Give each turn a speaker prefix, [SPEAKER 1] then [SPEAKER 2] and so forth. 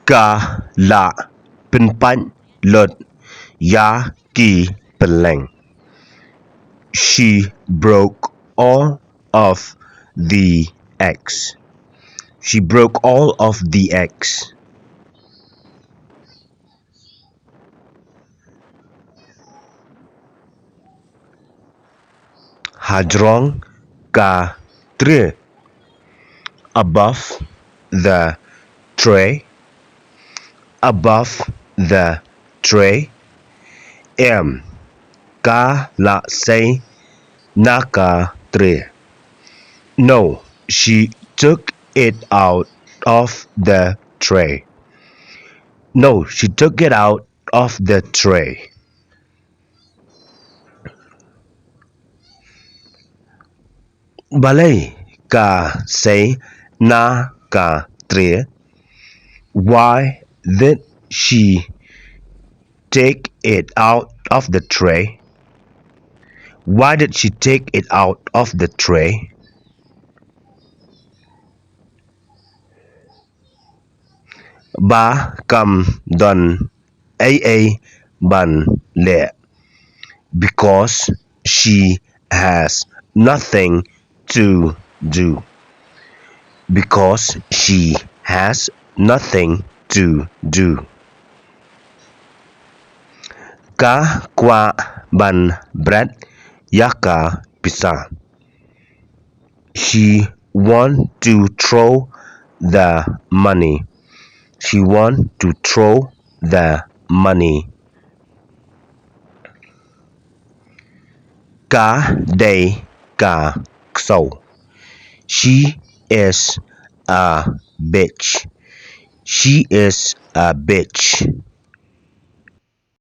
[SPEAKER 1] Cả là bên bánh lợn giá kỳ pylleng. She broke all of the eggs. She broke all of the eggs. Hadrong cả tre. Above the tray. Above the tray. Em cá là say naka tre. No, she took it out of the tray. No, she took it out of the tray. Balay ka say na ka tre. Why did she take it out of the tray? Why did she take it out of the tray? Ba cầm đòn AA bằng lệ. Because she has nothing to do. Because she has nothing to do. Cá qua bằng bread yaka pizza. She want to throw the money. She want to throw the money. Cả đầy cả sầu. She is a bitch. She is a bitch.